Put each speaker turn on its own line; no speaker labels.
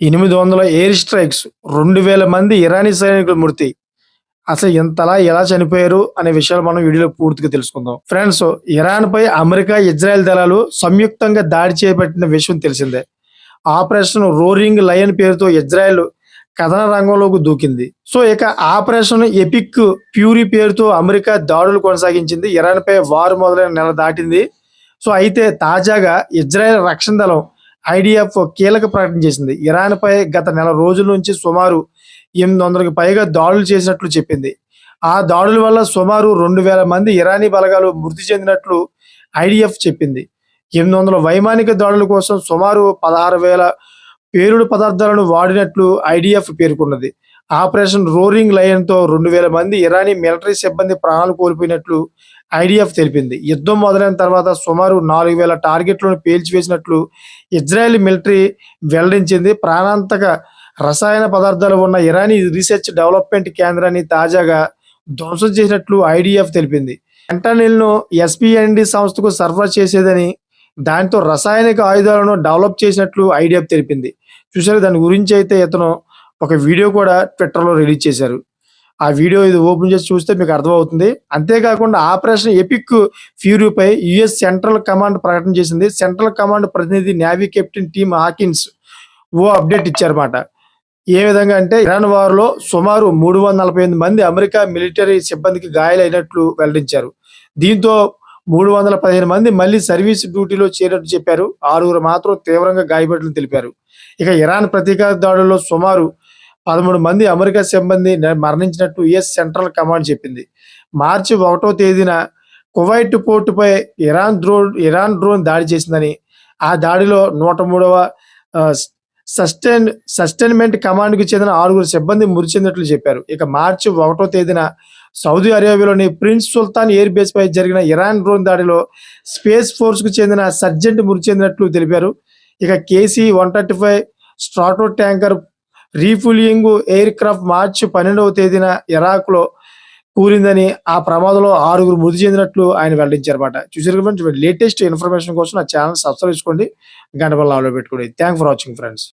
800 air strikes, 2000 మంది ఇరానీ సైనికులు మృతి. అసలు ఇంతలా ఎలా చనిపోయారు అనే విషయాలు మనం వీడియోలో పూర్తిగా తెలుసుకుందాం. ఫ్రెండ్స్, ఇరాన్‌పై అమెరికా, ఇజ్రాయెల్ దళాలు సంయుక్తంగా దాడి చేపట్టిన విషయం తెలిసిందే. ఆపరేషన్ రోరింగ్ లయన్ పేరుతో ఇజ్రాయెల్ కథన రంగంలోకి దూకింది. ఇక ఆపరేషన్ ఎపిక్ ఫ్యూరీ పేరుతో అమెరికా దాడులు కొనసాగించింది. ఇరాన్‌పై వార్ మొదలైన నెల దాటింది. అయితే తాజాగా ఇజ్రాయెల్ రక్షణ దళం ఐడిఎఫ్ కీలక ప్రకటన చేసింది. ఇరాన్‌పై గత నెల రోజుల నుంచి సుమారు 800కి పైగా దాడులు చేసినట్లు చెప్పింది. ఆ దాడుల వల్ల సుమారు 2000 మంది ఇరానీ బలగాలు మృతి చెందినట్లు ఐడిఎఫ్ చెప్పింది. 800 వైమానిక దాడుల కోసం సుమారు 16,000 పేలుడు పదార్థాలను వాడినట్లు ఐడిఎఫ్ పేర్కొన్నది. ఆపరేషన్ రోరింగ్ లయన్‌తో 2000 మంది ఇరానీ మిలిటరీ సిబ్బంది ప్రాణాలు కోల్పోయినట్లు ఐడిఎఫ్ తెలిపింది. యుద్ధం మొదలైన తర్వాత సుమారు 4,000 టార్గెట్లను పేల్చివేసినట్లు ఇజ్రాయెల్ మిలిటరీ వెల్లడించింది. ప్రాణాంతక రసాయన పదార్థాలు ఉన్న ఇరానీ రీసెర్చ్ డెవలప్మెంట్ కేంద్రాన్ని తాజాగా ధ్వంసం చేసినట్లు ఐడిఎఫ్ తెలిపింది. ఫెంటనిల్‌ను ఎస్‌పిఎన్‌డి సంస్థకు సరఫరా చేసేదని, దాంతో రసాయనిక ఆయుధాలను డెవలప్ చేసినట్లు ఐడిఎఫ్ తెలిపింది. చూసారు, దాని గురించి అయితే ఇతను ఒక వీడియో కూడా ట్విట్టర్‌లో రిలీజ్ చేశారు. ఆ వీడియో ఇది ఓపెన్ చేసి చూస్తే మీకు అర్థమవుతుంది. అంతేకాకుండా ఆపరేషన్ ఎపిక్ ఫ్యూరీపై యుఎస్ సెంట్రల్ కమాండ్ ప్రకటన చేసింది. సెంట్రల్ కమాండ్ ప్రతినిధి navy captain Tim Hawkins update ఇచ్చారన్నమాట. ఏ విధంగా అంటే ఇరాన్ వార్‌లో సుమారు 348 మంది అమెరికా మిలిటరీ సిబ్బందికి గాయాలైనట్లు వెల్లడించారు. దీంతో 315 మంది మళ్ళీ సర్వీస్ డ్యూటీలో చేరినట్టు చెప్పారు. 6 మాత్రం తీవ్రంగా గాయపడినట్లు తెలిపారు. ఇక ఇరాన్ ప్రతీకార దాడుల్లో సుమారు 13 మంది అమెరికా సిబ్బంది మరణించినట్టు యుఎస్ సెంట్రల్ కమాండ్ చెప్పింది. మార్చి 1వ తేదీన కువైట్ పోర్టుపై ఇరాన్ డ్రోన్ దాడి చేసిందని, ఆ దాడిలో 103వ సస్టైన్మెంట్ కమాండ్‌కు చెందిన 6 సిబ్బంది మృతి చెందినట్లు చెప్పారు. ఇక మార్చి 1వ తేదీన సౌదీ అరేబియాలోని ప్రిన్స్ సుల్తాన్ ఎయిర్ బేస్‌పై జరిగిన ఇరాన్ డ్రోన్ దాడిలో స్పేస్ ఫోర్స్‌కు చెందిన సర్జెంట్ మృతి చెందినట్లు తెలిపారు. ఇక KC-135 Stratotanker refuelling aircraft మార్చి 12వ తేదీన ఇరాక్‌లో కూలిందని, ఆ ప్రమాదంలో 6 మృతి చెందినట్లు ఆయన వెల్లడించారన్నమాట. చూసారు కదా, లేటెస్ట్ ఇన్ఫర్మేషన్ కోసం నా ఛానల్ సబ్స్క్రైబ్ చేసుకోండి, గంట బెల్ ఆన్‌లో పెట్టుకోండి. Thanks for watching friends.